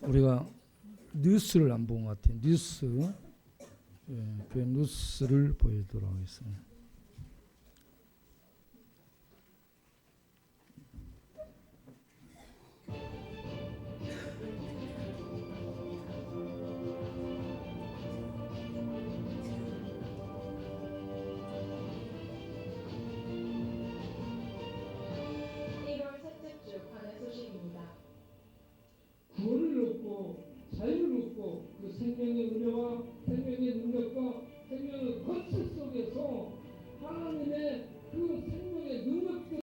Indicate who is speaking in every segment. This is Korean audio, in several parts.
Speaker 1: 우리가 뉴스를 안 본 것 같아요. 뉴스, 교회 뉴스를 보여드리도록 하겠습니다.
Speaker 2: 구원을 얻고 자유를 얻고 그 생명의 은혜와 생명의 능력과 생명의 거칠 속에서 하나님의 그 생명의 능력들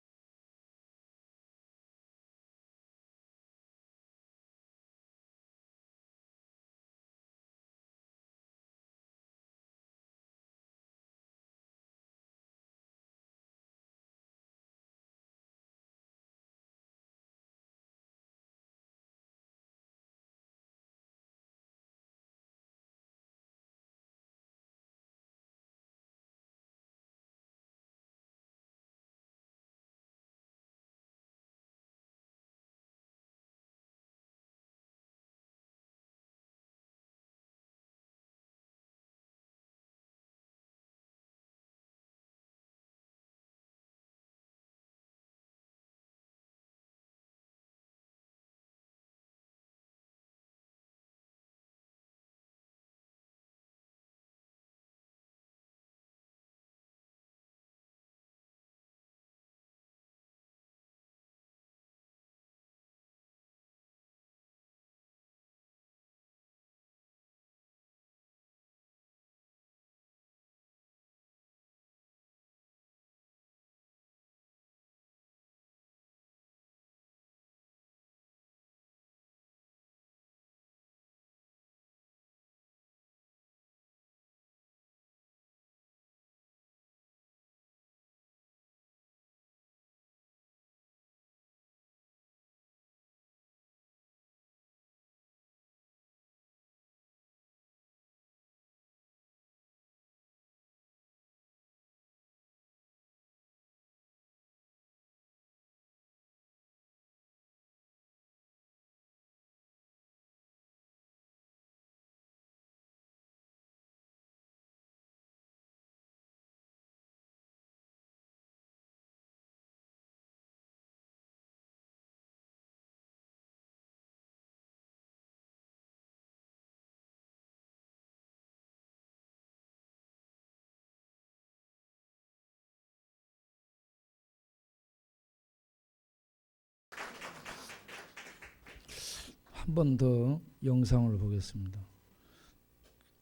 Speaker 1: 한 번 더 영상을 보겠습니다.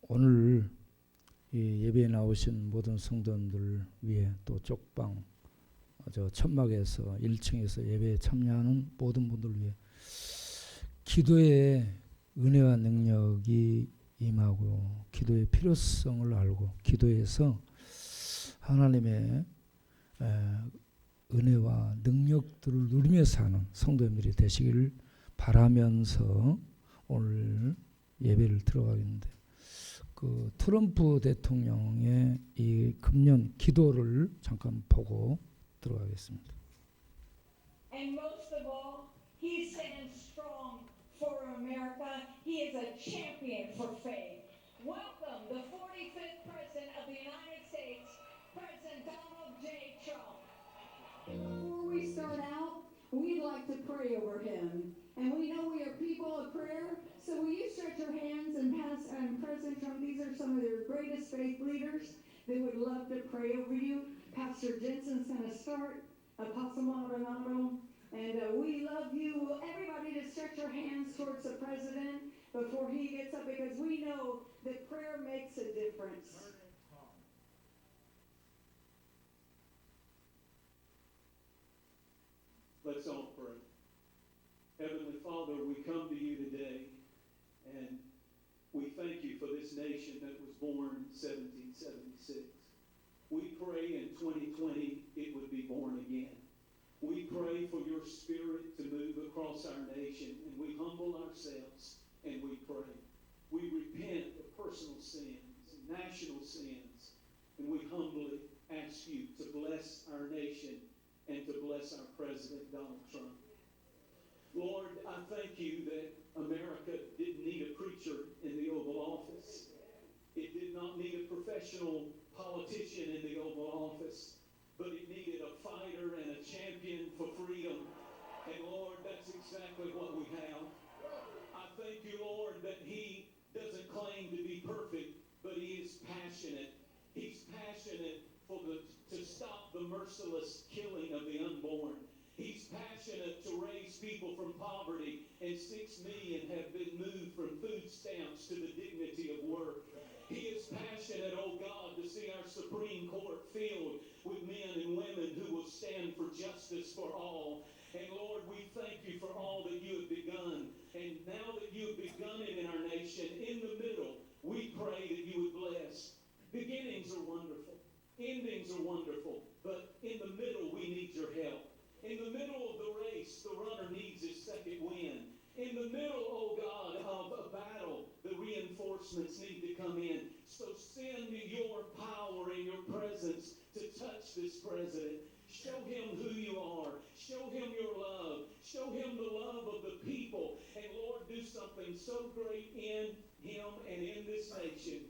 Speaker 1: 오늘 이 예배에 나오신 모든 성도님들 위해 또 쪽방 저 천막에서 1층에서 예배에 참여하는 모든 분들 위해 기도의 은혜와 능력이 임하고 기도의 필요성을 알고 기도에서 하나님의 은혜와 능력들을 누리며 사는 성도님들이 되시기를 바라면서 오늘 예배를 들어가겠는데 그 트럼프 대통령의 이 금년 기도를 잠깐 보고 들어가겠습니다.
Speaker 3: And most of all, he stands strong for America. He is a champion for faith. Welcome the 45th President of the United States, President Donald J. Trump.
Speaker 4: Before we start out, we'd like to pray over him. And we know we are people of prayer, so will you stretch your hands and President Trump, these are some of your greatest faith leaders. They would love to pray over you. Pastor Jensen's going to start, Apostle Maldonado, and we love you. Everybody to stretch your hands towards the president before he gets up, because we know that prayer makes a difference.
Speaker 5: Let's all pray. Heavenly Father, we come to you today, and we thank you for this nation that was born in 1776. We pray in 2020 it would be born again. We pray for your Spirit to move across our nation, and we humble ourselves and we pray. We repent of personal sins and national sins, and we humbly ask you to bless our nation and to bless our President Donald Trump. Lord, I thank you that America passionate. He's passionate to stop the merciless killing of the unborn. He's passionate to raise people from poverty, and 6 million have been moved from food stamps to the dignity of work. He is passionate, oh God, to see our Supreme Court filled with men and women who will stand for justice for all. And Lord, we thank you for all that you have begun. And now that you have begun it in our nation, in the middle, we pray that you would bless. Beginnings are wonderful. Endings are wonderful. But in the middle, we need your help. In the middle of the race, the runner needs his second wind. In the middle, oh God, of a battle, the reinforcements need to come in. So send your power and your presence to touch this president. Show him who you are. Show him your love. Show him the love of the people. And Lord, do something so great in him and in this nation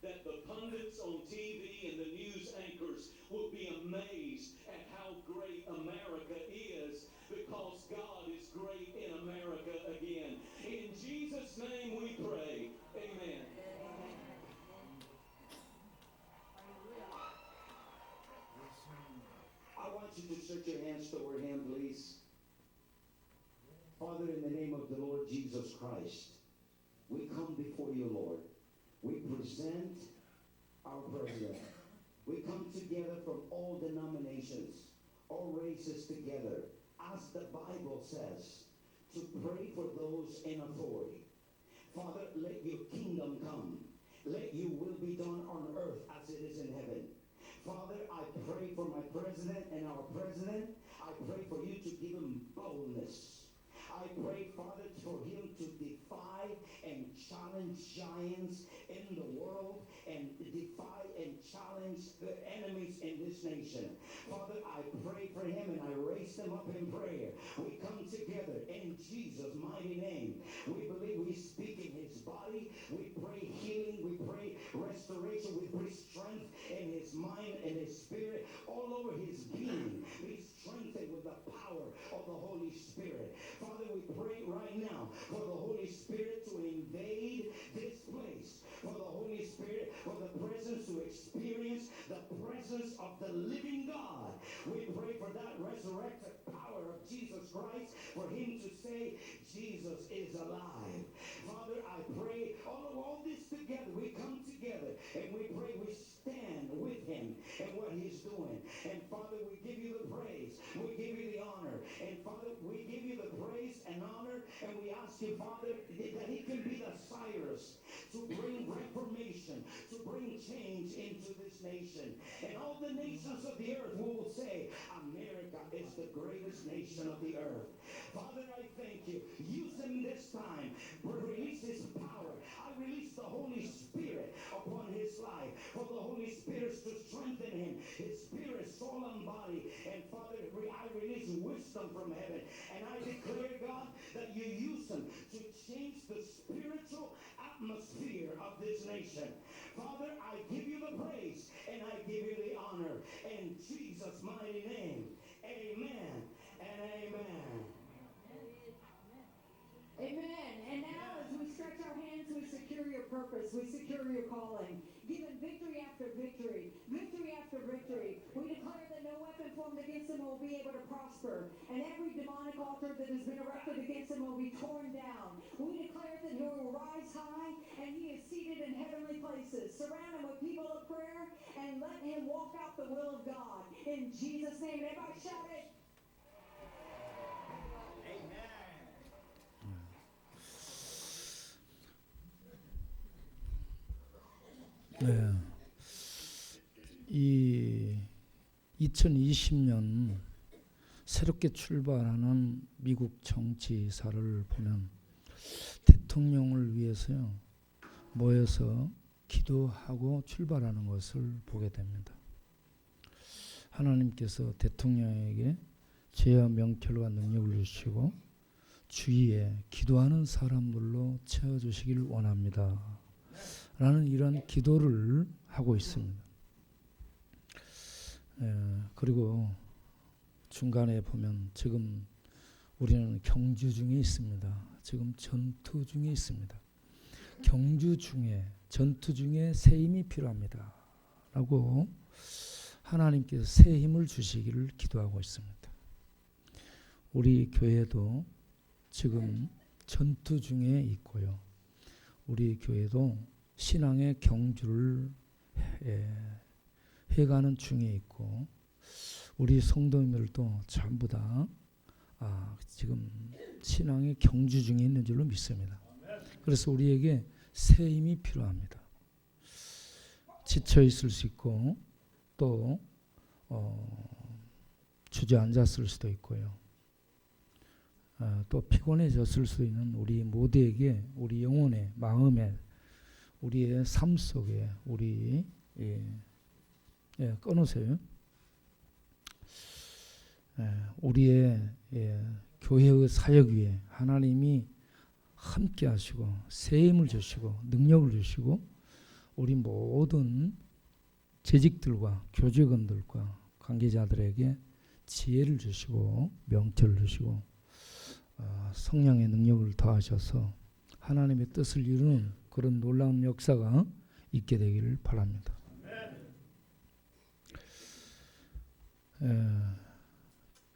Speaker 5: that the pundits on TV and the news anchors will be amazed at how great America is, because God is great in America again. In Jesus' name we pray. Amen.
Speaker 6: I want you to stretch your hands toward him, please. Father, in the name of the Lord Jesus Christ, we come before you, Lord. We present our president. We come together from all denominations, all races together, as the Bible says, to pray for those in authority. Father, let your kingdom come. Let your will be done on earth as it is in heaven. Father, I pray for my president and our president. I pray for you to give him boldness. I pray, Father, for him to defy and challenge giants in the world, and defy and challenge the enemies in this nation. Father, I pray for him and I raise them up in prayer. We come together in Jesus' mighty name. We believe, we speak in his body. We pray healing. We pray restoration. We pray strength in his mind and his spirit, all over his being. Be strengthened with the power of the Holy Spirit. Father, we pray right now for the Holy Spirit to invade this place, for the Holy Spirit, for the presence to experience the presence of the living God. We pray for that resurrected power of Jesus Christ, for him to say, Jesus is alive. Father, I pray all this together. We come together and we pray, we stand with him and what he's doing. And Father, we give you the praise. We give you the honor. And Father, we give you the praise and honor, and we ask you, Father, that he can be the Cyrus to bring reformation, to bring change into this nation. And all the nations of the earth will say, America is the greatest nation of the earth. Father, I thank you. Use him this time. Release his power. I release the Holy Spirit upon his life, for the Holy Spirit to strengthen him, his spirit, soul, and body. And Father, I release wisdom from heaven. And I declare, God, that you use him to change the spiritual atmosphere of this nation. Father, I give you the praise and I give you the honor. In Jesus' mighty name, amen and amen.
Speaker 4: Amen. And now as we stretch our hands, we secure your purpose. We secure your calling. Given victory after victory, victory after victory. We declare that no weapon formed against him will be able to prosper. And every demonic altar that has been erected against him will be torn down. We declare that he will rise high and he is seated in heavenly places. Surround him with people of prayer and let him walk out the will of God. In Jesus' name. Everybody shout it.
Speaker 1: 네. 이 2020년 새롭게 출발하는 미국 정치사를 보면 대통령을 위해서요, 모여서 기도하고 출발하는 것을 보게 됩니다. 하나님께서 대통령에게 지혜와 명철과 능력을 주시고 주위에 기도하는 사람들로 채워주시길 원합니다. 라는 이런 기도를 하고 있습니다. 그리고 중간에 보면 지금 우리는 경주 중에 있습니다. 지금 전투 중에 있습니다. 경주 중에 전투 중에 새 힘이 필요합니다. 라고 하나님께서 새 힘을 주시기를 기도하고 있습니다. 우리 교회도 지금 전투 중에 있고요. 우리 교회도 신앙의 경주를 해가는 중에 있고, 우리 성도님들도 전부 다 지금 신앙의 경주 중에 있는 줄로 믿습니다. 그래서 우리에게 새 힘이 필요합니다. 지쳐 있을 수 있고 또 주저앉았을 수도 있고요. 또 피곤해졌을 수 있는 우리 모두에게 우리 영혼의 마음에 우리의 삶 속에 우리 끊으세요. 우리의 교회의 사역 위에 하나님이 함께 하시고 새 힘을 주시고 능력을 주시고 우리 모든 재직들과 교직원들과 관계자들에게 지혜를 주시고 명철을 주시고 성령의 능력을 더하셔서 하나님의 뜻을 이루는 그런 놀라운 역사가 있게 되기를 바랍니다.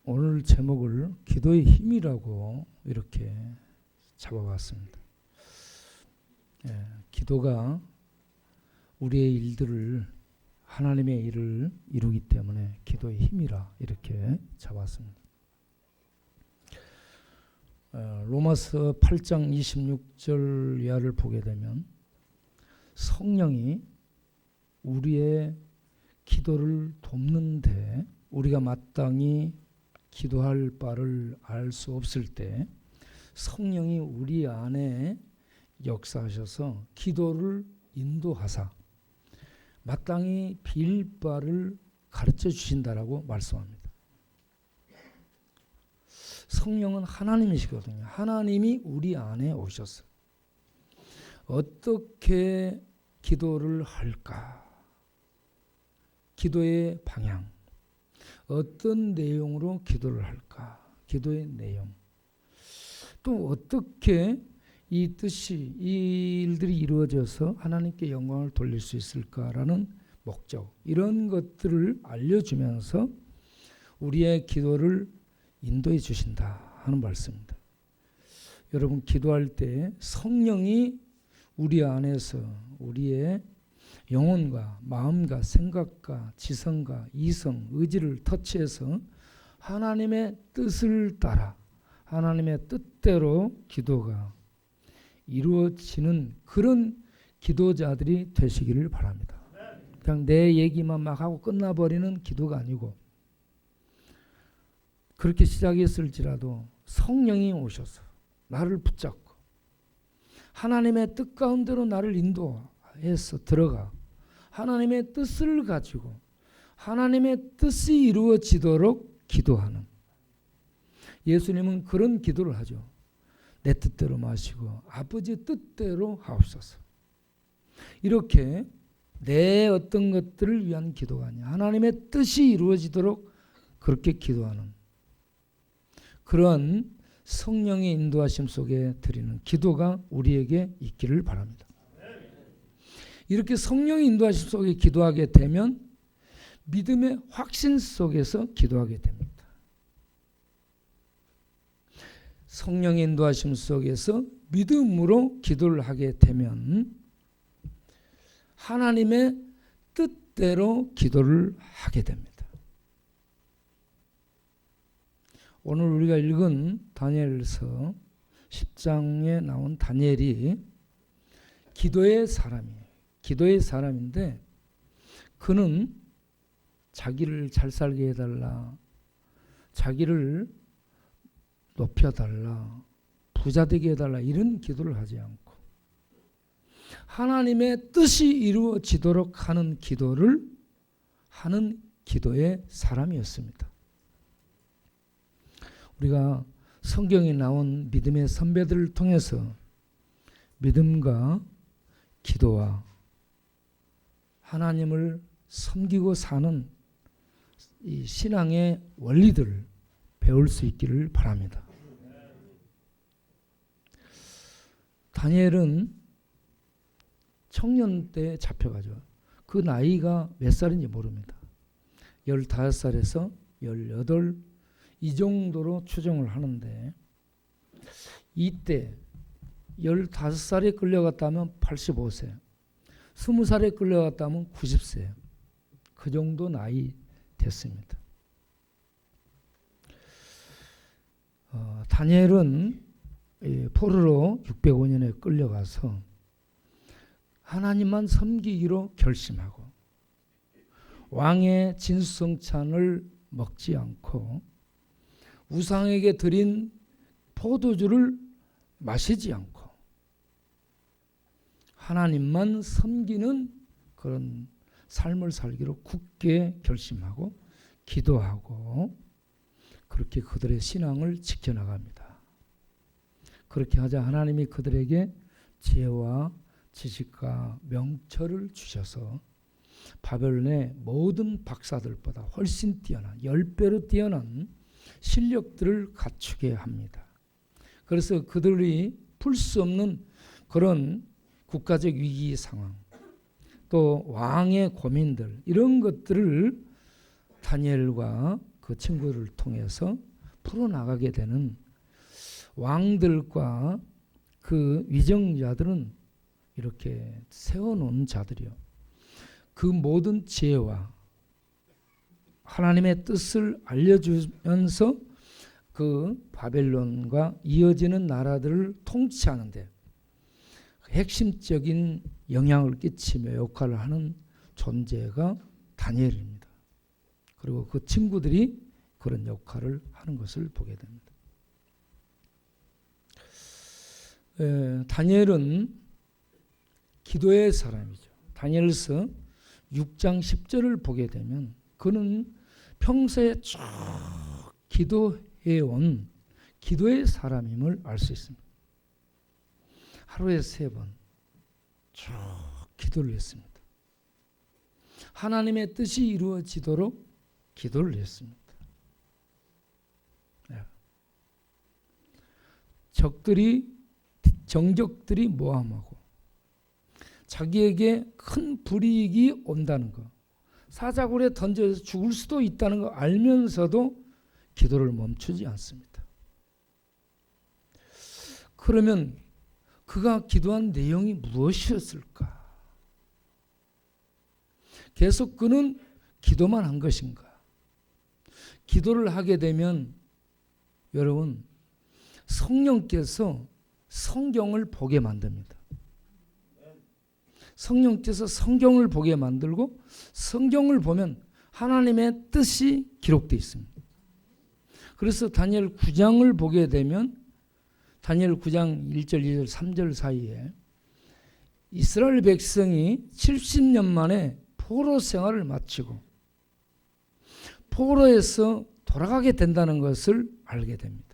Speaker 1: 오늘 제목을 기도의 힘이라고 이렇게 잡아봤습니다. 기도가 우리의 일들을 하나님의 일을 이루기 때문에 기도의 힘이라 이렇게 잡았습니다. 로마서 8장 26절 이하를 보게 되면 성령이 우리의 기도를 돕는데 우리가 마땅히 기도할 바를 알 수 없을 때 성령이 우리 안에 역사하셔서 기도를 인도하사 마땅히 빌 바를 가르쳐 주신다라고 말씀합니다. 성령은 하나님이시거든요. 하나님이 우리 안에 오셔서 어떻게 기도를 할까? 기도의 방향, 어떤 내용으로 기도를 할까? 기도의 내용, 또 어떻게 이 뜻이 이 일들이 이루어져서 하나님께 영광을 돌릴 수 있을까라는 목적, 이런 것들을 알려주면서 우리의 기도를 인도해 주신다 하는 말씀입니다. 여러분, 기도할 때 성령이 우리 안에서 우리의 영혼과 마음과 생각과 지성과 이성, 의지를 터치해서 하나님의 뜻을 따라 하나님의 뜻대로 기도가 이루어지는 그런 기도자들이 되시기를 바랍니다. 그냥 내 얘기만 막 하고 끝나버리는 기도가 아니고, 그렇게 시작했을지라도 성령이 오셔서 나를 붙잡고 하나님의 뜻 가운데로 나를 인도해서 들어가 하나님의 뜻을 가지고 하나님의 뜻이 이루어지도록 기도하는, 예수님은 그런 기도를 하죠. 내 뜻대로 마시고 아버지 뜻대로 하옵소서. 이렇게 내 어떤 것들을 위한 기도가 아니야, 하나님의 뜻이 이루어지도록 그렇게 기도하는 그런 성령의 인도하심 속에 드리는 기도가 우리에게 있기를 바랍니다. 이렇게 성령의 인도하심 속에 기도하게 되면 믿음의 확신 속에서 기도하게 됩니다. 성령의 인도하심 속에서 믿음으로 기도를 하게 되면 하나님의 뜻대로 기도를 하게 됩니다. 오늘 우리가 읽은 다니엘서 10장에 나온 다니엘이 기도의 사람이에요. 기도의 사람인데 그는 자기를 잘 살게 해달라, 자기를 높여달라, 부자 되게 해달라, 이런 기도를 하지 않고 하나님의 뜻이 이루어지도록 하는 기도를 하는 기도의 사람이었습니다. 우리가 성경에 나온 믿음의 선배들을 통해서 믿음과 기도와 하나님을 섬기고 사는 이 신앙의 원리들을 배울 수 있기를 바랍니다. 다니엘은 청년 때 잡혀가죠. 그 나이가 몇 살인지 모릅니다. 15살에서 18 이 정도로 추정을 하는데, 이때 15살에 끌려갔다면 85세, 20살에 끌려갔다면 90세, 그 정도 나이 됐습니다. 다니엘은 포로로 605년에 끌려가서 하나님만 섬기기로 결심하고 왕의 진수성찬을 먹지 않고 우상에게 드린 포도주를 마시지 않고 하나님만 섬기는 그런 삶을 살기로 굳게 결심하고 기도하고 그렇게 그들의 신앙을 지켜나갑니다. 그렇게 하자 하나님이 그들에게 지혜와 지식과 명철을 주셔서 바벨론의 모든 박사들보다 훨씬 뛰어난 10배로 뛰어난 실력들을 갖추게 합니다. 그래서 그들이 풀 수 없는 그런 국가적 위기 상황, 또 왕의 고민들, 이런 것들을 다니엘과 그 친구를 통해서 풀어나가게 되는 왕들과 그 위정자들은 이렇게 세워놓은 자들이요. 그 모든 지혜와 하나님의 뜻을 알려주면서 그 바벨론과 이어지는 나라들을 통치하는데 핵심적인 영향을 끼치며 역할을 하는 존재가 다니엘입니다. 그리고 그 친구들이 그런 역할을 하는 것을 보게 됩니다. 다니엘은 기도의 사람이죠. 다니엘서 6장 10절을 보게 되면 그는 평소에 쭉 기도해온 기도의 사람임을 알 수 있습니다. 하루에 3번 쭉 기도를 했습니다. 하나님의 뜻이 이루어지도록 기도를 했습니다. 정적들이 모함하고 자기에게 큰 불이익이 온다는 것, 사자굴에 던져서 죽을 수도 있다는 거 알면서도 기도를 멈추지 않습니다. 그러면 그가 기도한 내용이 무엇이었을까? 계속 그는 기도만 한 것인가? 기도를 하게 되면 여러분, 성령께서 성경을 보게 만듭니다. 성령께서 성경을 보게 만들고 성경을 보면 하나님의 뜻이 기록되어 있습니다. 그래서 다니엘 9장을 보게 되면 다니엘 9장 1절, 2절, 3절 사이에 이스라엘 백성이 70년 만에 포로 생활을 마치고 포로에서 돌아가게 된다는 것을 알게 됩니다.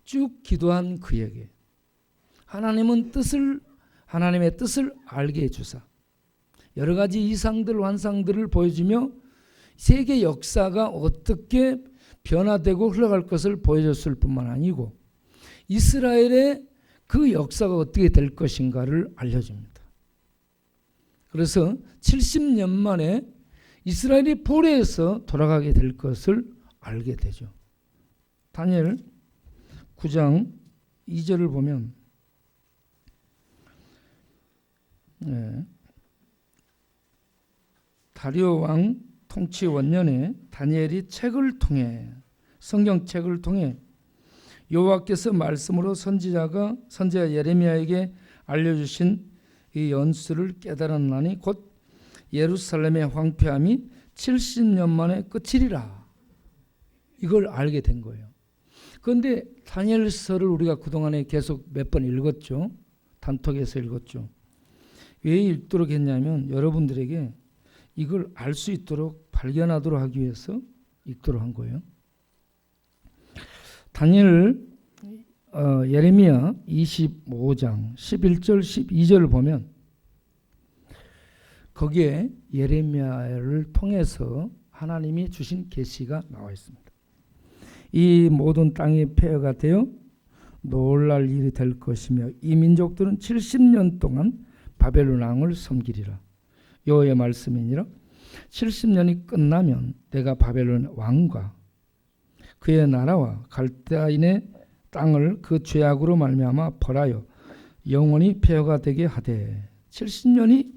Speaker 1: 쭉 기도한 그에게 하나님의 뜻을 알게 해주사 여러 가지 이상들 환상들을 보여주며 세계 역사가 어떻게 변화되고 흘러갈 것을 보여줬을 뿐만 아니고 이스라엘의 그 역사가 어떻게 될 것인가를 알려줍니다. 그래서 70년 만에 이스라엘이 포로에서 돌아가게 될 것을 알게 되죠. 다니엘 9장 2절을 보면 다리오 왕 통치 원년에 다니엘이 책을 통해 성경책을 통해 여호와께서 말씀으로 선지자 예레미야에게 알려주신 이 연수를 깨달았나니 곧 예루살렘의 황폐함이 70년 만에 끝이리라. 이걸 알게 된 거예요. 그런데 다니엘서를 우리가 그동안에 계속 몇 번 읽었죠. 단톡에서 읽었죠. 왜 읽도록 했냐면 여러분들에게 이걸 알 수 있도록 발견하도록 하기 위해서 읽도록 한 거예요. 다니엘 예레미야 25장 11절 12절을 보면 거기에 예레미야를 통해서 하나님이 주신 계시가 나와 있습니다. 이 모든 땅이 폐허가 되어 놀랄 일이 될 것이며 이 민족들은 70년 동안 바벨론 왕을 섬기리라. 여호와의 말씀이니라. 70년이 끝나면 내가 바벨론 왕과 그의 나라와 갈대아인의 땅을 그 죄악으로 말미암아 벌하여 영원히 폐허가 되게 하되 70년이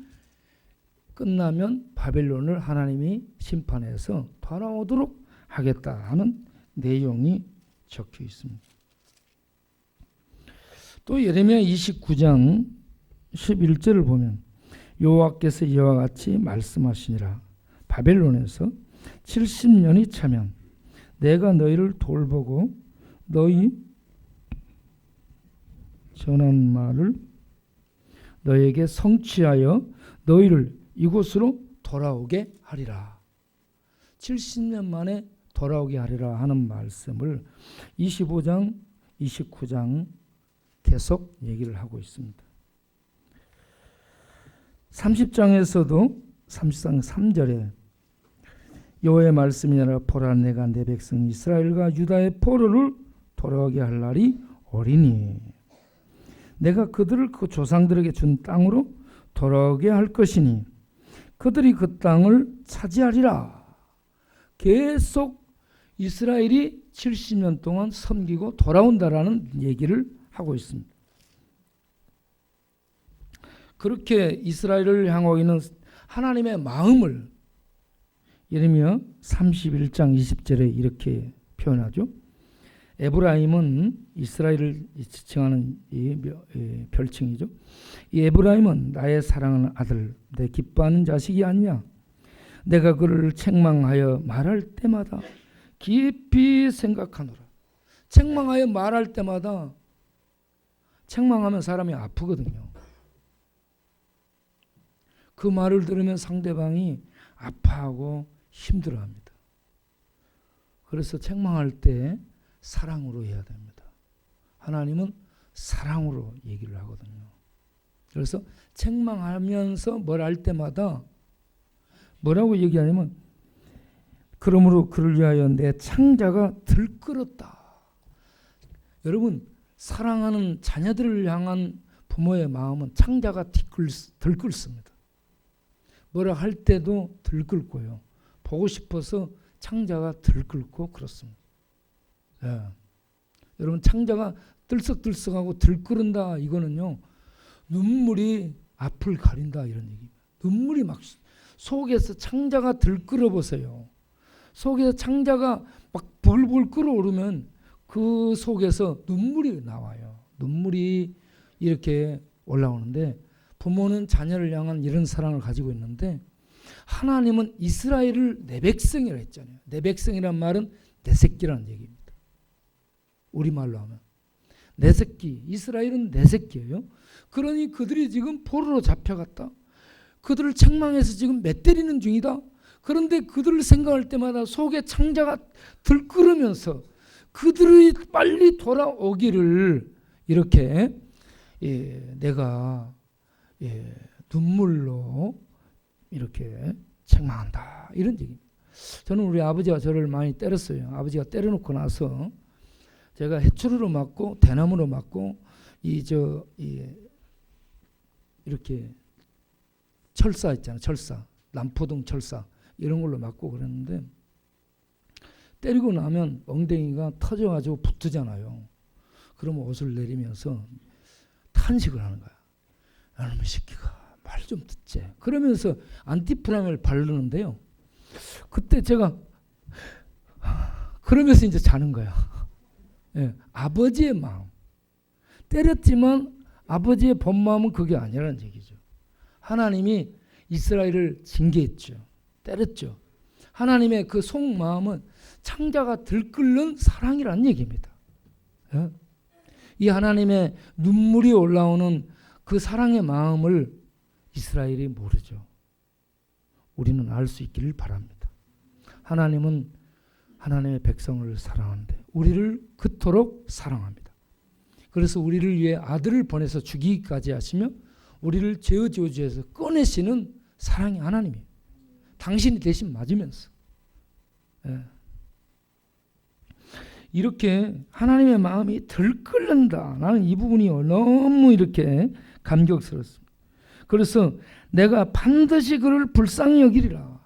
Speaker 1: 끝나면 바벨론을 하나님이 심판해서 돌아오도록 하겠다 하는 내용이 적혀 있습니다. 또 예레미야 29장 11절을 보면 여호와께서 이와 같이 말씀하시니라. 바벨론에서 70년이 차면 내가 너희를 돌보고 너희 전한 말을 너희에게 성취하여 너희를 이곳으로 돌아오게 하리라. 70년 만에 돌아오게 하리라 하는 말씀을 25장, 29장 계속 얘기를 하고 있습니다. 30장에서도 30장 3절에 여호와의 말씀이니라. 보라 내가 내 백성 이스라엘과 유다의 포로를 돌아오게 할 날이 오리니 내가 그들을 그 조상들에게 준 땅으로 돌아오게 할 것이니 그들이 그 땅을 차지하리라. 계속 이스라엘이 70년 동안 섬기고 돌아온다라는 얘기를 하고 있습니다. 그렇게 이스라엘을 향하고 있는 하나님의 마음을 예레미야 31장 20절에 이렇게 표현하죠. 에브라임은 이스라엘을 지칭하는 이 별칭이죠. 이 에브라임은 나의 사랑하는 아들, 내 기뻐하는 자식이 아니냐. 내가 그를 책망하여 말할 때마다 깊이 생각하노라. 책망하여 말할 때마다 책망하면 사람이 아프거든요. 그 말을 들으면 상대방이 아파하고 힘들어합니다. 그래서 책망할 때 사랑으로 해야 됩니다. 하나님은 사랑으로 얘기를 하거든요. 그래서 책망하면서 뭘 할 때마다 뭐라고 얘기하냐면 그러므로 그를 위하여 내 창자가 들끓었다. 여러분 사랑하는 자녀들을 향한 부모의 마음은 창자가 들끓습니다. 뭐라 할 때도 들끓고요. 보고 싶어서 창자가 들끓고 그렇습니다. 예. 여러분 창자가 들썩들썩하고 들끓는다 이거는요. 눈물이 앞을 가린다 이런 얘기입니다. 눈물이 막 속에서 창자가 들끓어 보세요. 속에서 창자가 막 불불 끓어오르면 그 속에서 눈물이 나와요. 눈물이 이렇게 올라오는데 부모는 자녀를 향한 이런 사랑을 가지고 있는데 하나님은 이스라엘을 내 백성이라 했잖아요. 내 백성이란 말은 내 새끼라는 얘기입니다. 우리말로 하면 내 새끼, 이스라엘은 내 새끼예요. 그러니 그들이 지금 포로로 잡혀갔다. 그들을 책망해서 지금 맷때리는 중이다. 그런데 그들을 생각할 때마다 속에 창자가 들끓으면서 그들이 빨리 돌아오기를 이렇게 내가 눈물로 이렇게 책망한다 이런 얘기입니다. 저는 우리 아버지가 저를 많이 때렸어요. 아버지가 때려놓고 나서 제가 해초리로 맞고 대나무로 맞고 이렇게 철사 있잖아요. 철사, 남포동 철사 이런 걸로 맞고 그랬는데 때리고 나면 엉덩이가 터져가지고 붙으잖아요. 그러면 옷을 내리면서 탄식을 하는 거야. 이놈의 새끼가 말 좀 듣지. 그러면서 안티프라밀을 바르는데요. 그때 제가 그러면서 이제 자는 거야. 예, 아버지의 마음. 때렸지만 아버지의 본 마음은 그게 아니라는 얘기죠. 하나님이 이스라엘을 징계했죠. 때렸죠. 하나님의 그 속마음은 창자가 들끓는 사랑이라는 얘기입니다. 예? 이 하나님의 눈물이 올라오는 그 사랑의 마음을 이스라엘이 모르죠. 우리는 알 수 있기를 바랍니다. 하나님은 하나님의 백성을 사랑하는데 우리를 그토록 사랑합니다. 그래서 우리를 위해 아들을 보내서 죽이기까지 하시며 우리를 죄의 저주에서 꺼내시는 사랑의 하나님이에요. 당신이 대신 맞으면서. 예. 이렇게 하나님의 마음이 들끓는다. 나는 이 부분이 너무 이렇게 감격스럽습니다. 그래서 내가 반드시 그를 불쌍히 여기리라.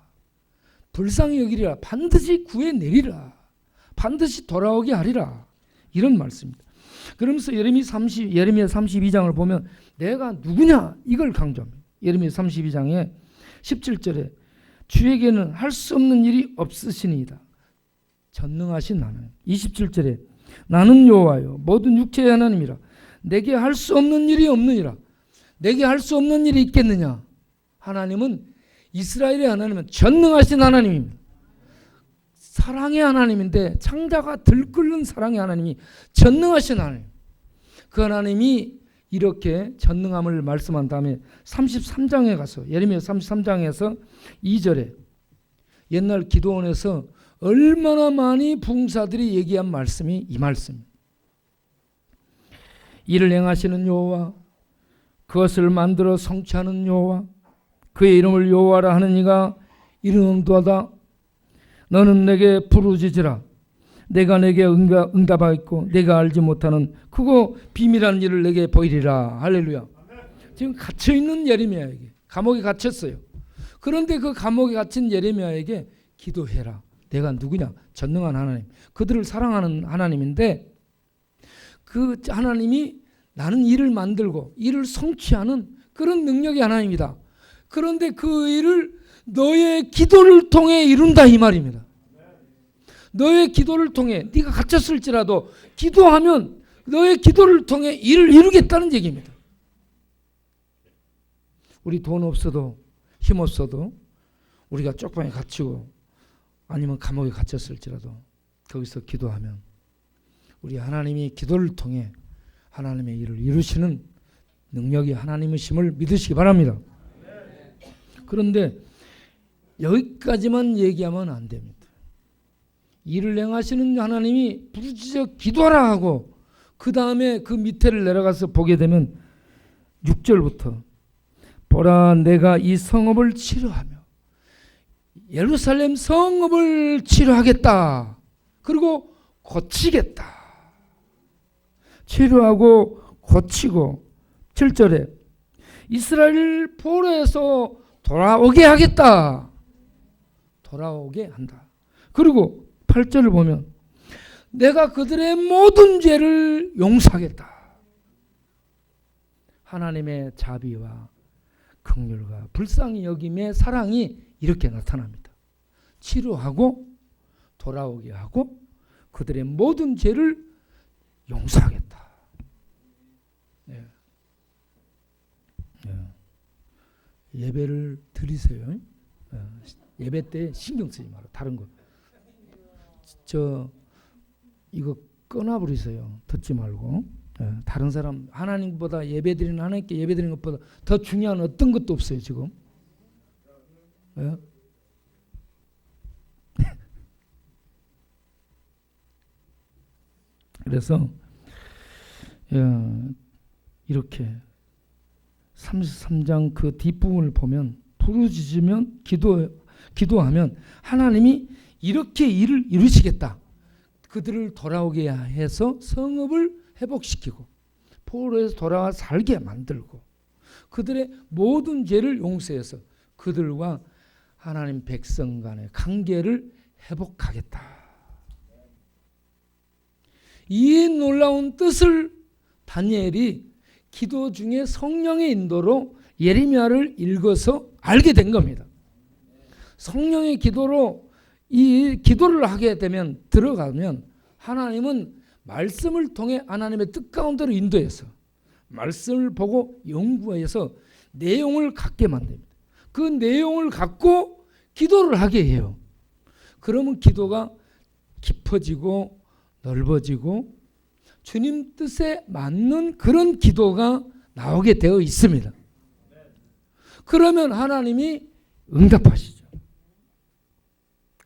Speaker 1: 불쌍히 여기리라. 반드시 구해내리라. 반드시 돌아오게 하리라. 이런 말씀입니다. 그러면서 예레미야 32장을 보면 내가 누구냐 이걸 강조합니다. 예레미야 32장에 17절에 주에게는 할 수 없는 일이 없으시니이다. 전능하신 하나님. 27절에 나는 여호와요 모든 육체의 하나님이라. 내게 할 수 없는 일이 없느니라. 내게 할 수 없는 일이 있겠느냐. 하나님은, 이스라엘의 하나님은 전능하신 하나님입니다. 사랑의 하나님인데, 창자가 들끓는 사랑의 하나님이 전능하신 하나님. 그 하나님이 이렇게 전능함을 말씀한 다음에 33장에 가서, 예레미야 33장에서 2절에 옛날 기도원에서 얼마나 많이 부흥사들이 얘기한 말씀이 이 말씀입니다. 이를 행하시는 여호와, 그것을 만들어 성취하는 여호와, 그의 이름을 여호와라 하는 이가 이름도하다. 너는 내게 부르짖으라. 내가 내게 응답하겠고 내가 알지 못하는 크고 비밀한 일을 내게 보이리라. 할렐루야. 지금 갇혀있는 예레미야에게, 감옥에 갇혔어요. 그런데 그 감옥에 갇힌 예레미야에게 기도해라. 내가 누구냐? 전능한 하나님. 그들을 사랑하는 하나님인데, 그 하나님이 나는 일을 만들고 일을 성취하는 그런 능력의 하나님이다. 그런데 그 일을 너의 기도를 통해 이룬다 이 말입니다. 너의 기도를 통해, 네가 갇혔을지라도 기도하면 너의 기도를 통해 일을 이루겠다는 얘기입니다. 우리 돈 없어도 힘 없어도 우리가 쪽방에 갇히고 아니면 감옥에 갇혔을지라도 거기서 기도하면 우리 하나님이 기도를 통해 하나님의 일을 이루시는 능력이 하나님이심을 믿으시기 바랍니다. 그런데 여기까지만 얘기하면 안 됩니다. 일을 행하시는 하나님이 부르짖어 기도하라 하고 그 다음에 그 밑에를 내려가서 보게 되면 6절부터 보라 내가 이 성읍을 치료하며 예루살렘 성읍을 치료하겠다. 그리고 고치겠다. 치료하고 고치고 7절에 이스라엘 포로에서 돌아오게 하겠다. 돌아오게 한다. 그리고 8절을 보면 내가 그들의 모든 죄를 용서하겠다. 하나님의 자비와 긍휼과 불쌍히 여김의 사랑이 이렇게 나타납니다. 치료하고 돌아오게 하고 그들의 모든 죄를 용서하겠다. 네. 네. 예배를 드리세요. 예배 때 신경 쓰지 마라. 다른 거. 이거 끊어버리세요. 듣지 말고. 다른 사람, 하나님보다 예배드리는, 하나님께 예배드리는 것보다 더 중요한 어떤 것도 없어요 지금. 그래서 이렇게 33장 그 뒷부분을 보면 부르짖으면 기도하면 하나님이 이렇게 일을 이루시겠다. 그들을 돌아오게 해서 성읍을 회복시키고 포로에서 돌아와 살게 만들고 그들의 모든 죄를 용서해서 그들과 하나님 백성 간의 관계를 회복하겠다. 이 놀라운 뜻을 다니엘이 기도 중에 성령의 인도로 예레미야를 읽어서 알게 된 겁니다. 성령의 기도로 이 기도를 하게 되면 들어가면 하나님은 말씀을 통해 하나님의 뜻 가운데로 인도해서 말씀을 보고 연구해서 내용을 갖게 만듭니다. 그 내용을 갖고 기도를 하게 해요. 그러면 기도가 깊어지고 넓어지고 주님 뜻에 맞는 그런 기도가 나오게 되어 있습니다. 그러면 하나님이 응답하시죠.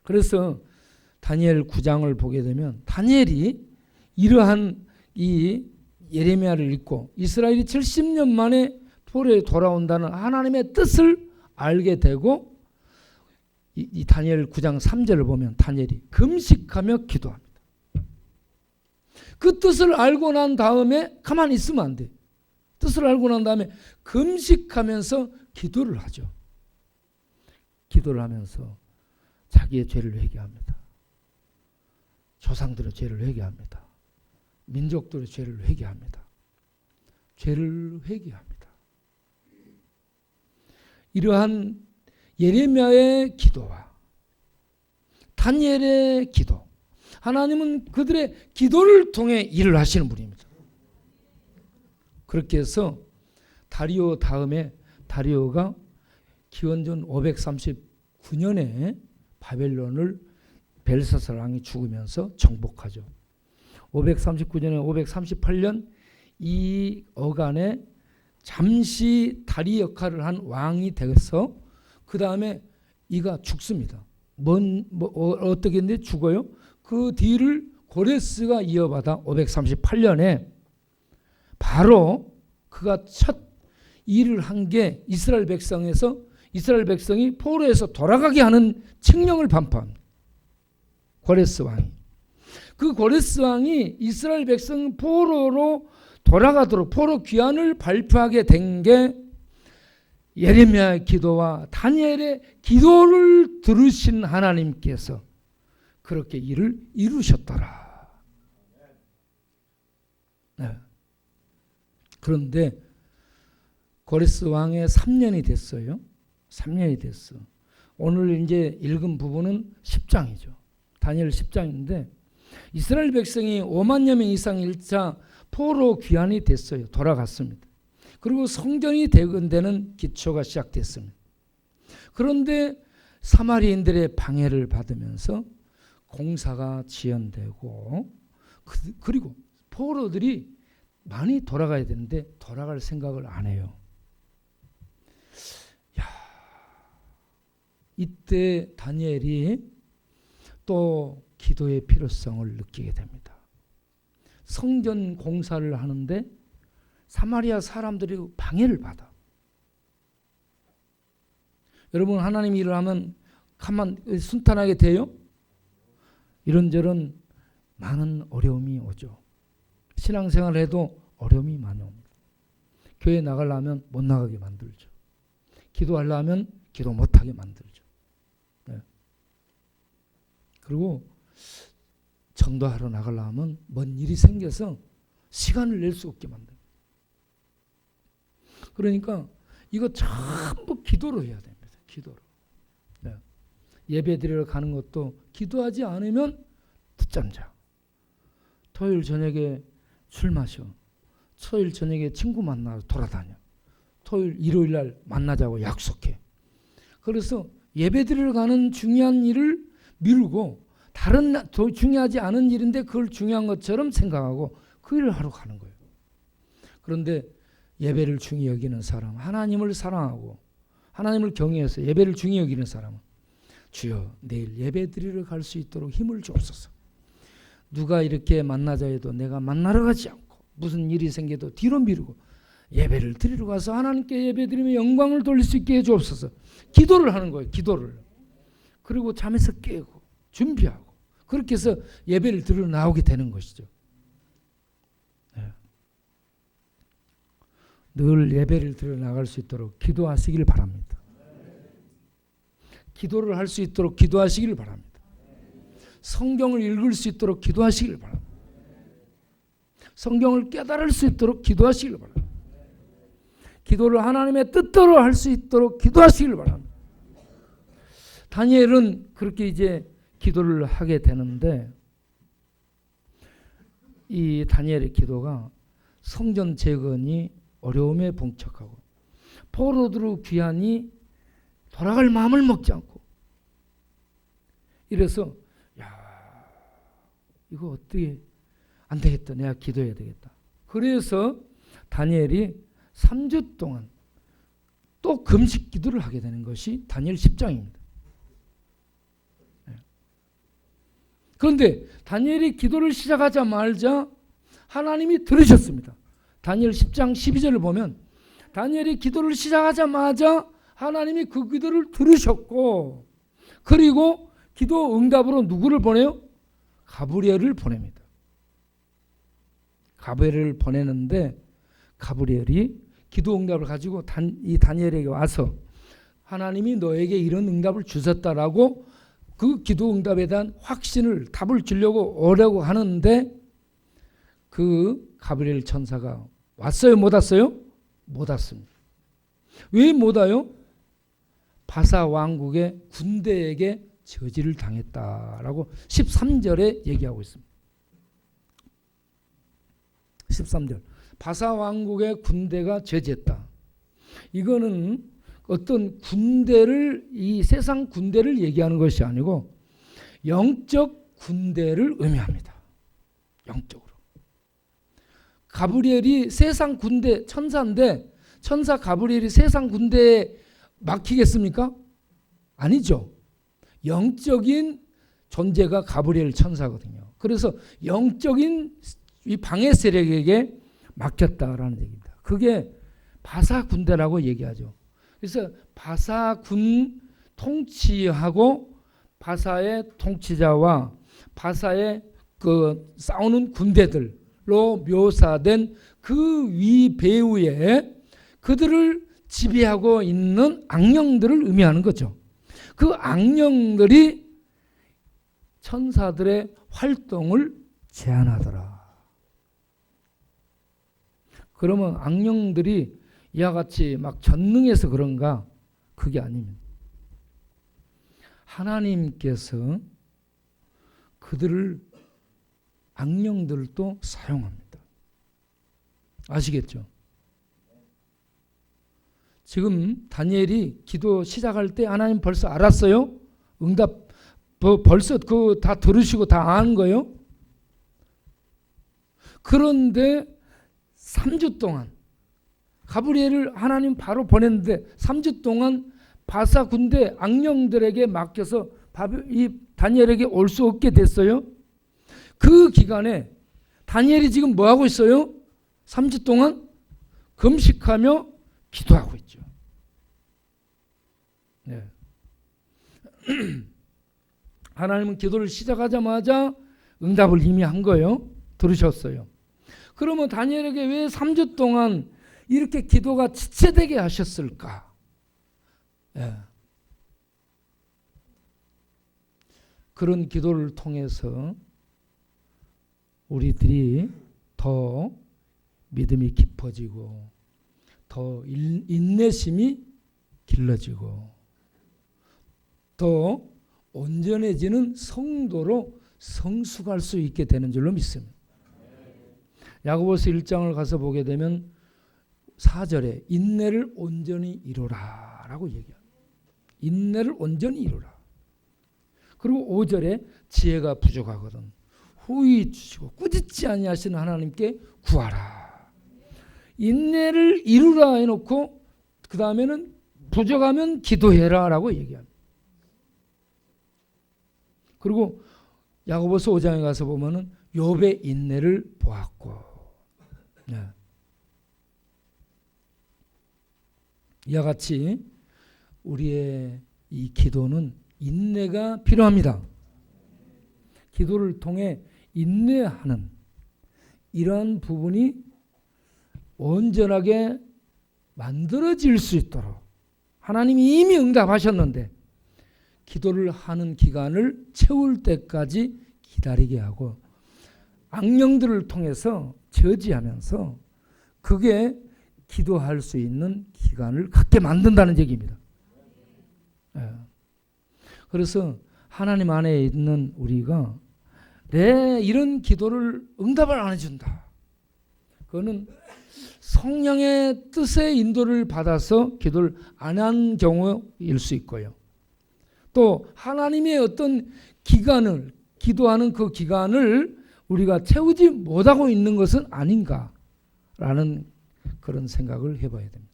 Speaker 1: 그래서 다니엘 9장을 보게 되면 다니엘이 이러한 이 예레미야를 읽고 이스라엘이 70년 만에 포로에 돌아온다는 하나님의 뜻을 알게 되고 이 다니엘 9장 3절을 보면 다니엘이 금식하며 기도합니다. 그 뜻을 알고 난 다음에 가만히 있으면 안 돼. 뜻을 알고 난 다음에 금식하면서 기도를 하죠. 기도를 하면서 자기의 죄를 회개합니다. 조상들의 죄를 회개합니다. 민족들의 죄를 회개합니다. 죄를 회개합니다. 이러한 예레미야의 기도와 다니엘의 기도, 하나님은 그들의 기도를 통해 일을 하시는 분입니다. 그렇게 해서 다리오 다음에 다리오가 기원전 539년에 바벨론을 벨사살 왕이 죽으면서 정복하죠. 539년에 538년 이 어간에 잠시 다리 역할을 한 왕이 되어서 그 다음에 이가 죽습니다. 어떻게 했는데 죽어요? 그 뒤를 고레스가 이어받아 538년에 바로 그가 첫 일을 한 게 이스라엘 백성이 포로에서 돌아가게 하는 칙령을 반포합니다. 고레스 왕이. 그 고레스 왕이 이스라엘 백성 포로로 돌아가도록 포로 귀환을 발표하게 된 게 예레미야의 기도와 다니엘의 기도를 들으신 하나님께서 그렇게 일을 이루셨더라. 네. 그런데 고레스 왕의 3년이 됐어요. 3년이 됐어. 오늘 이제 읽은 부분은 10장이죠. 다니엘 10장인데 이스라엘 백성이 5만여 명 이상 1차 포로 귀환이 됐어요. 돌아갔습니다. 그리고 성전이 되는 기초가 시작됐습니다. 그런데 사마리인들의 방해를 받으면서 공사가 지연되고 그리고 포로들이 많이 돌아가야 되는데 돌아갈 생각을 안 해요. 이때 다니엘이 또 기도의 필요성을 느끼게 됩니다. 성전 공사를 하는데 사마리아 사람들이 방해를 받아. 여러분 하나님 일을 하면 순탄하게 돼요? 이런저런 많은 어려움이 오죠. 신앙생활을 해도 어려움이 많이 옵니다. 교회 나가려면 못 나가게 만들죠. 기도하려면 기도 못하게 만들죠. 네. 그리고 전도하러 나가려면 뭔 일이 생겨서 시간을 낼 수 없게 만듭니다. 그러니까 이거 전부 기도로 해야 됩니다. 기도로. 네. 예배 드리러 가는 것도 기도하지 않으면 늦잠 자. 토요일 저녁에 술 마셔. 토요일 저녁에 친구 만나러 돌아다녀. 일요일 날 만나자고 약속해. 그래서 예배 드리러 가는 중요한 일을 미루고 다른 중요하지 않은 일인데 그걸 중요한 것처럼 생각하고 그 일을 하러 가는 거예요. 그런데 예배를 중히 여기는 사람, 하나님을 사랑하고 하나님을 경외해서 예배를 중히 여기는 사람은 주여 내일 예배 드리러 갈 수 있도록 힘을 주옵소서. 누가 이렇게 만나자 해도 내가 만나러 가지 않고 무슨 일이 생겨도 뒤로 미루고 예배를 드리러 가서 하나님께 예배 드리며 영광을 돌릴 수 있게 해주옵소서. 기도를 하는 거예요. 기도를. 그리고 잠에서 깨고 준비하고 그렇게 해서 예배를 드리러 나오게 되는 것이죠. 네. 늘 예배를 드리러 나갈 수 있도록 기도하시길 바랍니다. 기도를 할 수 있도록 기도하시길 바랍니다. 성경을 읽을 수 있도록 기도하시길 바랍니다. 성경을 깨달을 수 있도록 기도하시길 바랍니다. 기도를 하나님의 뜻대로 할 수 있도록 기도하시길 바랍니다. 다니엘은 그렇게 이제 기도를 하게 되는데 이 다니엘의 기도가 성전 재건이 어려움에 봉착하고 포로들의 귀환이 돌아갈 마음을 먹지 않고 이래서 이거 어떻게 안 되겠다. 내가 기도해야 되겠다. 그래서 다니엘이 3주 동안 또 금식 기도를 하게 되는 것이 다니엘 10장입니다. 그런데 다니엘이 기도를 시작하자마자 하나님이 들으셨습니다. 다니엘 10장 12절을 보면 다니엘이 기도를 시작하자마자 하나님이 그 기도를 들으셨고 그리고 기도 응답으로 누구를 보내요? 가브리엘을 보냅니다. 가브리엘을 보내는데 가브리엘이 기도 응답을 가지고 이 다니엘에게 와서 하나님이 너에게 이런 응답을 주셨다라고 그 기도 응답에 대한 확신을 답을 주려고 오려고 하는데 그 가브리엘 천사가 왔어요? 못 왔어요? 못 왔습니다. 왜 못 와요? 바사 왕국의 군대에게 저지를 당했다라고 13절에 얘기하고 있습니다. 13절. 바사 왕국의 군대가 저지했다. 이거는 어떤 군대를, 이 세상 군대를 얘기하는 것이 아니고 영적 군대를 의미합니다. 영적으로. 가브리엘이 세상 군대 천사인데 천사 가브리엘이 세상 군대에 막히겠습니까? 아니죠. 영적인 존재가 가브리엘 천사거든요. 그래서 영적인 이 방해 세력에게 맡겼다라는 얘기입니다. 그게 바사 군대라고 얘기하죠. 그래서 바사군 통치하고 바사의 통치자와 바사의 그 싸우는 군대들로 묘사된 그 위 배후에 그들을 지배하고 있는 악령들을 의미하는 거죠. 그 악령들이 천사들의 활동을 제한하더라. 그러면 악령들이 이와 같이 막 전능해서 그런가? 그게 아닙니다. 하나님께서 그들을 악령들도 사용합니다. 아시겠죠? 지금 다니엘이 기도 시작할 때 하나님 벌써 알았어요? 응답 벌써 그 다 들으시고 다 아는 거예요? 그런데 3주 동안 가브리엘을 하나님 바로 보냈는데 3주 동안 바사 군대 악령들에게 맡겨서 이 다니엘에게 올 수 없게 됐어요. 그 기간에 다니엘이 지금 뭐 하고 있어요? 3주 동안 금식하며 기도하고 있죠. 네. 하나님은 기도를 시작하자마자 응답을 이미 한 거예요. 들으셨어요. 그러면 다니엘에게 왜 3주 동안 이렇게 기도가 지체되게 하셨을까? 예. 그런 기도를 통해서 우리들이 더 믿음이 깊어지고 더 인내심이 길러지고 더 온전해지는 성도로 성숙할 수 있게 되는 줄로 믿습니다. 야고보서 1장을 가서 보게 되면 4절에 인내를 온전히 이루라 라고 얘기합니다. 인내를 온전히 이루라. 그리고 5절에 지혜가 부족하거든 후히 주시고 꾸짖지 아니하시는 하나님께 구하라. 인내를 이루라 해놓고 그 다음에는 부족하면 기도해라 라고 얘기합니다. 그리고 야고보서 5장에 가서 보면은 욥의 인내를 보았고, 네. 이와 같이 우리의 이 기도는 인내가 필요합니다. 기도를 통해 인내하는 이러한 부분이 온전하게 만들어질 수 있도록 하나님이 이미 응답하셨는데 기도를 하는 기간을 채울 때까지 기다리게 하고 악령들을 통해서 저지하면서 그게 기도할 수 있는 기간을 갖게 만든다는 얘기입니다. 그래서 하나님 안에 있는 우리가 내 이런 기도를 응답을 안 해준다. 그거는 성령의 뜻의 인도를 받아서 기도를 안 한 경우일 수 있고요. 또 하나님의 어떤 기간을 기도하는 그 기간을 우리가 채우지 못하고 있는 것은 아닌가라는 그런 생각을 해봐야 됩니다.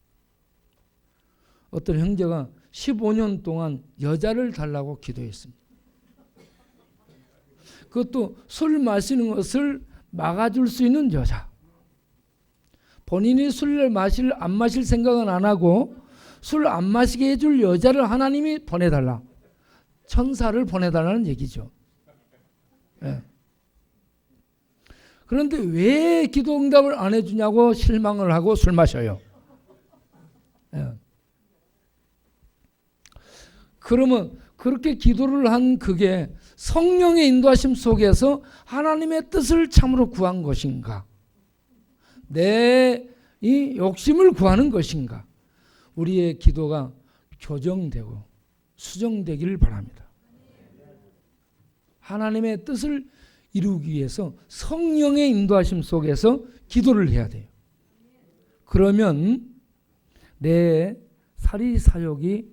Speaker 1: 어떤 형제가 15년 동안 여자를 달라고 기도했습니다. 그것도 술 마시는 것을 막아줄 수 있는 여자. 본인이 술을 안 마실 생각은 안 하고 술 안 마시게 해줄 여자를 하나님이 보내달라. 천사를 보내달라는 얘기죠. 네. 그런데 왜 기도 응답을 안 해주냐고 실망을 하고 술 마셔요. 예. 그러면 그렇게 기도를 한 그게 성령의 인도하심 속에서 하나님의 뜻을 참으로 구한 것인가? 내 이 욕심을 구하는 것인가? 우리의 기도가 교정되고 수정되기를 바랍니다. 하나님의 뜻을 이루기 위해서 성령의 인도하심 속에서 기도를 해야 돼요. 그러면 내 사리사욕이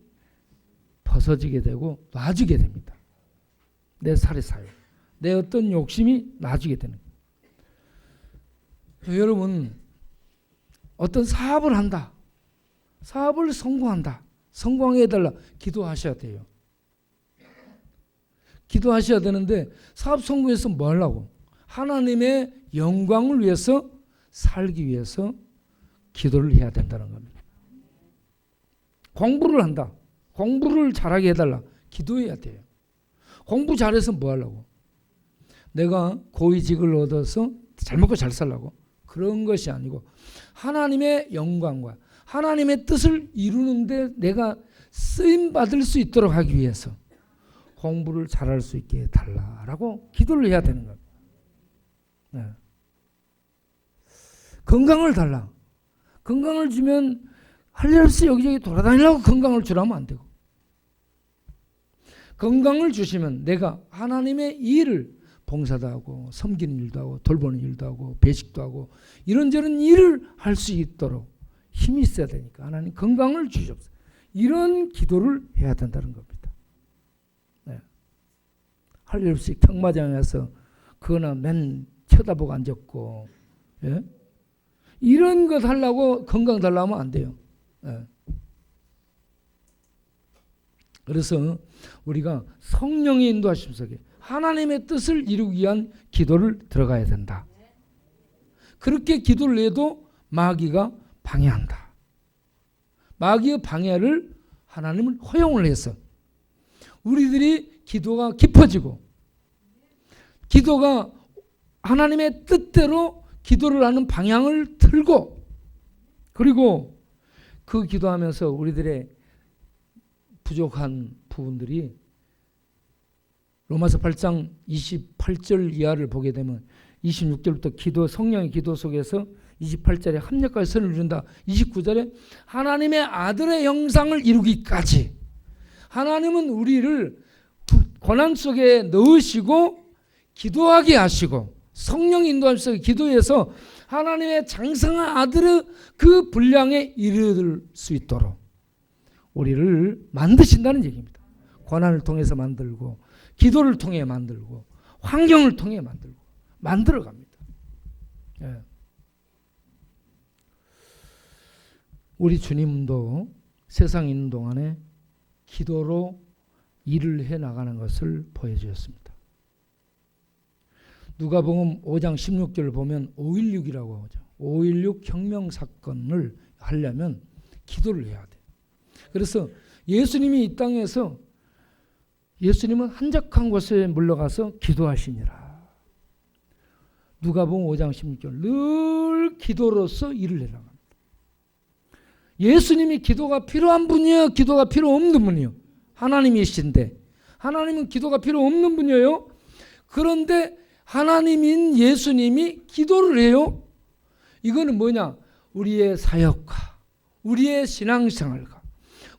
Speaker 1: 벗어지게 되고 놔지게 됩니다. 내 사리사욕, 내 어떤 욕심이 놔지게 되는 거예요. 여러분, 어떤 사업을 한다. 사업을 성공한다. 성공하게 해달라. 기도하셔야 돼요. 기도하셔야 되는데 사업 성공해서 뭐 하려고? 하나님의 영광을 위해서 살기 위해서 기도를 해야 된다는 겁니다. 공부를 한다. 공부를 잘하게 해달라. 기도해야 돼요. 공부 잘해서 뭐 하려고? 내가 고위직을 얻어서 잘 먹고 잘 살라고? 그런 것이 아니고 하나님의 영광과 하나님의 뜻을 이루는데 내가 쓰임받을 수 있도록 하기 위해서 공부를 잘할 수 있게 해달라라고 기도를 해야 되는 겁니다. 네. 건강을 달라. 건강을 주면 할 일 없이 여기저기 돌아다니려고 건강을 주라면 안 되고, 건강을 주시면 내가 하나님의 일을 봉사도 하고 섬기는 일도 하고 돌보는 일도 하고 배식도 하고 이런저런 일을 할 수 있도록 힘이 있어야 되니까 하나님 건강을 주시옵소서. 이런 기도를 해야 된다는 겁니다. 네. 할 일 없이 경마장에서 그거나 맨 쳐다보고 앉았고, 예? 이런 것 하려고 건강 달라면 안 돼요. 예. 그래서 우리가 성령의 인도하심 속에 하나님의 뜻을 이루기 위한 기도를 들어가야 된다. 그렇게 기도를 해도 마귀가 방해한다. 마귀의 방해를 하나님은 허용을 해서 우리들이 기도가 깊어지고 기도가 하나님의 뜻대로 기도를 하는 방향을 틀고, 그리고 그 기도하면서 우리들의 부족한 부분들이 로마서 8장 28절 이하를 보게 되면 26절부터 기도, 성령의 기도 속에서 28절에 합력과 선을 이룬다. 29절에 하나님의 아들의 형상을 이루기까지 하나님은 우리를 고난 속에 넣으시고 기도하게 하시고 성령 인도함 속에 기도해서 하나님의 장성한 아들의 그 분량에 이르를 수 있도록 우리를 만드신다는 얘기입니다. 고난을 통해서 만들고 기도를 통해 만들고 환경을 통해 만들고 만들어갑니다. 예. 우리 주님도 세상에 있는 동안에 기도로 일을 해나가는 것을 보여주셨습니다. 누가복음 5장 16절을 보면 5.16이라고 하죠. 5.16 혁명 사건을 하려면 기도를 해야 돼. 그래서 예수님이 이 땅에서 예수님은 한적한 곳에 물러가서 기도하시니라. 누가복음 5장 16절 늘 기도로서 일을 해나갑니다. 예수님이 기도가 필요한 분이에요? 기도가 필요 없는 분이에요? 하나님이신데 하나님은 기도가 필요 없는 분이에요. 그런데 하나님인 예수님이 기도를 해요. 이거는 뭐냐? 우리의 사역과 우리의 신앙생활과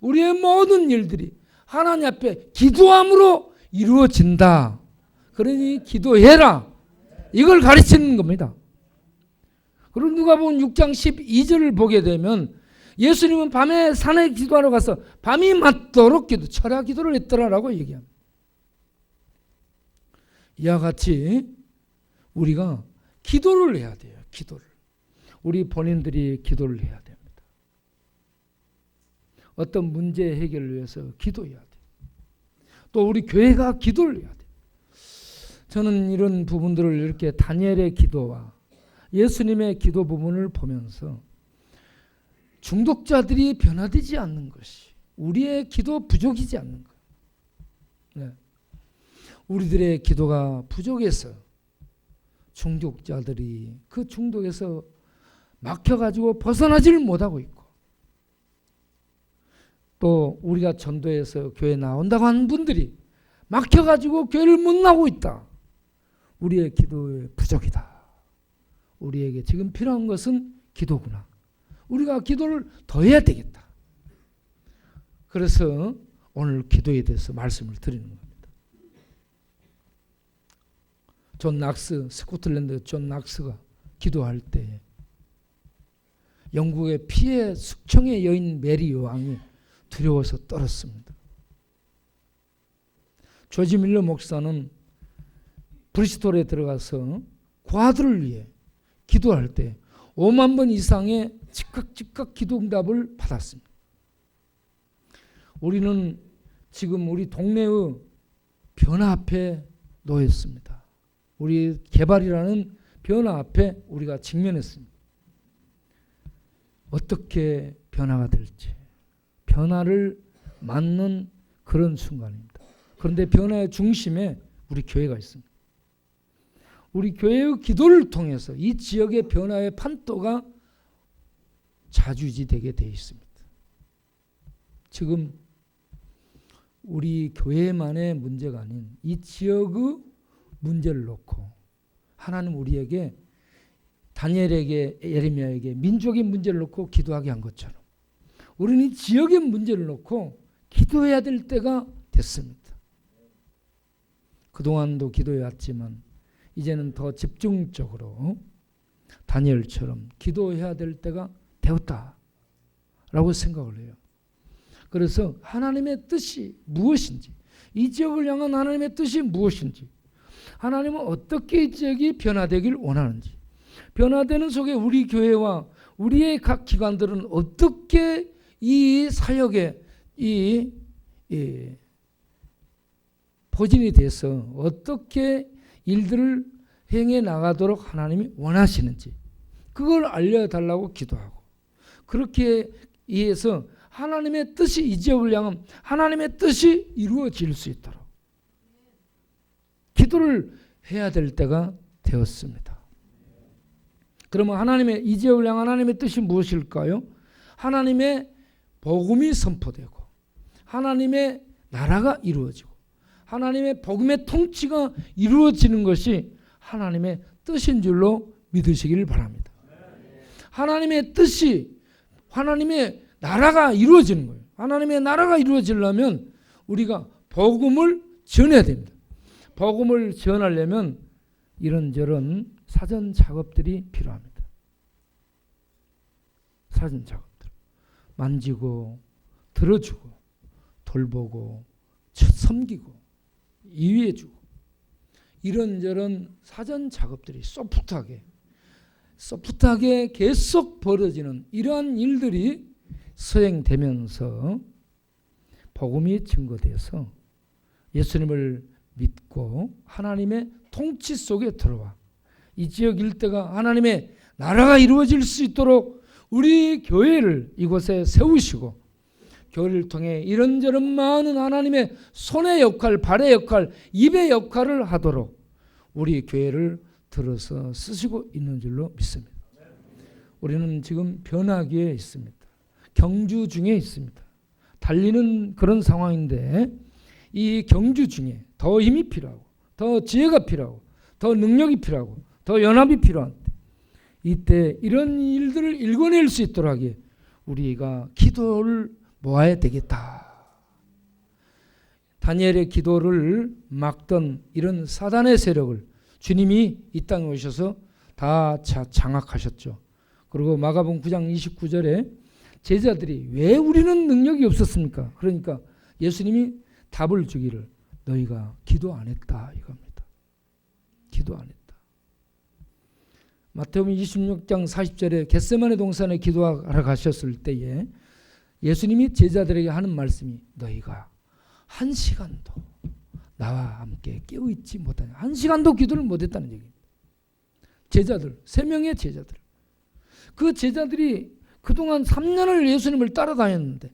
Speaker 1: 우리의 모든 일들이 하나님 앞에 기도함으로 이루어진다. 그러니 기도해라. 이걸 가르치는 겁니다. 그리고 누가복음 6장 12절을 보게 되면 예수님은 밤에 산에 기도하러 가서 밤이 맞도록 철야 기도를 했더라라고 얘기합니다. 이와 같이 우리가 기도를 해야 돼요. 기도를. 우리 본인들이 기도를 해야 됩니다. 어떤 문제 해결을 위해서 기도해야 돼요. 또 우리 교회가 기도를 해야 돼요. 저는 이런 부분들을 이렇게 다니엘의 기도와 예수님의 기도 부분을 보면서 중독자들이 변화되지 않는 것이 우리의 기도 부족이지 않는 것. 네. 우리들의 기도가 부족해서 중독자들이 그 중독에서 막혀가지고 벗어나지를 못하고 있고, 또 우리가 전도해서 교회 나온다고 하는 분들이 막혀가지고 교회를 못 나오고 있다. 우리의 기도의 부족이다. 우리에게 지금 필요한 것은 기도구나. 우리가 기도를 더 해야 되겠다. 그래서 오늘 기도에 대해서 말씀을 드리는 겁니다. 존 낙스, 스코틀랜드 존 낙스가 기도할 때 영국의 피해 숙청의 여인 메리 여왕이 두려워서 떨었습니다. 조지 밀러 목사는 브리스톨에 들어가서 고아들을 위해 기도할 때 5만 번 이상의 즉각 기도 응답을 받았습니다. 우리는 지금 우리 동네의 변화 앞에 놓였습니다. 우리 개발이라는 변화 앞에 우리가 직면했습니다. 어떻게 변화가 될지, 변화를 맞는 그런 순간입니다. 그런데 변화의 중심에 우리 교회가 있습니다. 우리 교회의 기도를 통해서 이 지역의 변화의 판도가 자주지되게 되어 있습니다. 지금 우리 교회만의 문제가 아닌 이 지역의 문제를 놓고 하나님 우리에게 다니엘에게 예레미야에게 민족의 문제를 놓고 기도하게 한 것처럼 우리는 이 지역의 문제를 놓고 기도해야 될 때가 됐습니다. 그동안도 기도해왔지만 이제는 더 집중적으로 다니엘처럼 기도해야 될 때가 되었다라고 생각을 해요. 그래서 하나님의 뜻이 무엇인지, 이 지역을 향한 하나님의 뜻이 무엇인지, 하나님은 어떻게 이 지역이 변화되길 원하는지, 변화되는 속에 우리 교회와 우리의 각 기관들은 어떻게 이 사역에 이 포진이 돼서 어떻게 일들을 행해 나가도록 하나님이 원하시는지 그걸 알려달라고 기도하고, 그렇게 이해해서 하나님의 뜻이 이 지역을 향한 하나님의 뜻이 이루어질 수 있도록 기도를 해야 될 때가 되었습니다. 그러면 하나님의 이 지역을 향한 하나님의 뜻이 무엇일까요? 하나님의 복음이 선포되고 하나님의 나라가 이루어지고 하나님의 복음의 통치가 이루어지는 것이 하나님의 뜻인 줄로 믿으시길 바랍니다. 하나님의 뜻이, 하나님의 나라가 이루어지는 거예요. 하나님의 나라가 이루어지려면 우리가 복음을 전해야 됩니다. 복음을 전하려면 이런저런 사전 작업들이 필요합니다. 사전 작업들. 만지고 들어주고 돌보고 섬기고 이해해주고 이런저런 사전 작업들이 소프트하게 계속 벌어지는 이러한 일들이 수행되면서 복음이 증거돼서 예수님을 믿고 하나님의 통치 속에 들어와 이 지역 일대가 하나님의 나라가 이루어질 수 있도록 우리 교회를 이곳에 세우시고 교회를 통해 이런저런 많은 하나님의 손의 역할, 발의 역할, 입의 역할을 하도록 우리 교회를 들어서 쓰시고 있는 줄로 믿습니다. 우리는 지금 변화기에 있습니다. 경주 중에 있습니다. 달리는 그런 상황인데 이 경주 중에 더 힘이 필요하고 더 지혜가 필요하고 더 능력이 필요하고 더 연합이 필요한 이때 이런 일들을 일궈낼 수 있도록 하기에 우리가 기도를 모아야 되겠다. 다니엘의 기도를 막던 이런 사단의 세력을 주님이 이 땅에 오셔서 다 장악하셨죠. 그리고 마가복음 9장 29절에 제자들이 왜 우리는 능력이 없었습니까? 그러니까 예수님이 답을 주기를 너희가 기도 안 했다 이겁니다. 기도 안 했다. 마태복음 26장 40절에 겟세마네 동산에 기도하러 가셨을 때에 예수님이 제자들에게 하는 말씀이 너희가 한 시간도 나와 함께 깨어있지 못하냐. 한 시간도 기도를 못했다는 얘기입니다. 제자들, 3명의 제자들. 그 제자들이 그동안 3년을 예수님을 따라다녔는데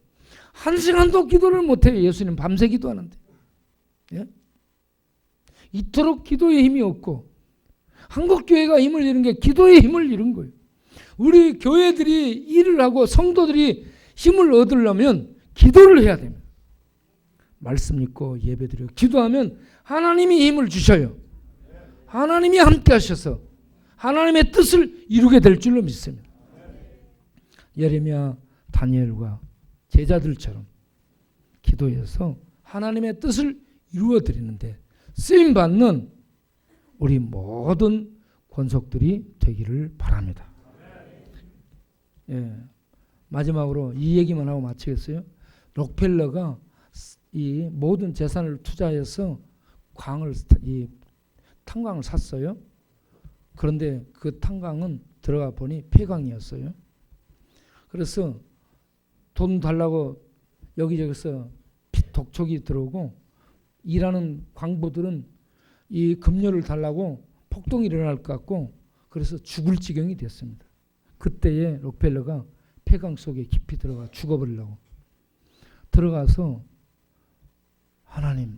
Speaker 1: 한 시간도 기도를 못해요. 예수님 밤새 기도하는데. 예? 이토록 기도에 힘이 없고 한국교회가 힘을 잃은 게 기도의 힘을 잃은 거예요. 우리 교회들이 일을 하고 성도들이 힘을 얻으려면 기도를 해야 됩니다. 말씀 읽고 예배드리고 기도하면 하나님이 힘을 주셔요. 하나님이 함께 하셔서 하나님의 뜻을 이루게 될 줄로 믿습니다. 예레미야, 다니엘과 제자들처럼 기도해서 하나님의 뜻을 이루어드리는데 쓰임받는 우리 모든 권속들이 되기를 바랍니다. 예, 마지막으로 이 얘기만 하고 마치겠어요. 록펠러가 이 모든 재산을 투자해서 탄광을 샀어요. 그런데 그 탄광은 들어가 보니 폐광이었어요. 그래서 돈 달라고 여기저기서 독촉이 들어오고 일하는 광부들은 이 급료를 달라고 폭동이 일어날 것 같고 그래서 죽을 지경이 됐습니다. 그때에 록펠러가 폐광 속에 깊이 들어가 죽어버리려고 들어가서 하나님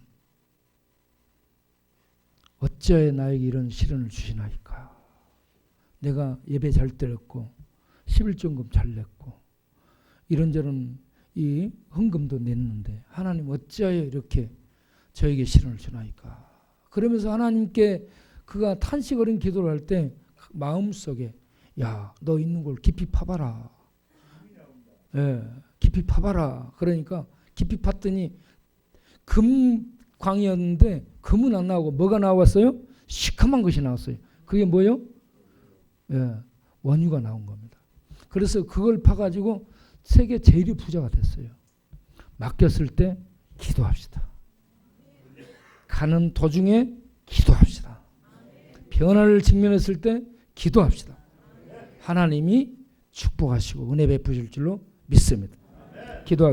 Speaker 1: 어찌하여 나에게 이런 시련을 주시나이까. 내가 예배 잘 드렸고 11조금 잘 냈고 이런저런 이 헌금도 냈는데 하나님 어찌하여 이렇게 저에게 시련을 주나이까. 그러면서 하나님께 그가 탄식 어린 기도를 할 때 마음속에 야, 너 있는 걸 깊이 파봐라. 예, 깊이 파봐라. 그러니까 깊이 팠더니 금광이었는데 금은 안 나오고 뭐가 나왔어요? 시커먼 것이 나왔어요. 그게 뭐예요? 예, 원유가 나온 겁니다. 그래서 그걸 파가지고 세계 제일 부자가 됐어요. 맡겼을 때 기도합시다. 가는 도중에 기도합시다. 변화를 직면했을 때 기도합시다. 하나님이 축복하시고 은혜 베푸실 줄로 믿습니다. 기도하겠습니다.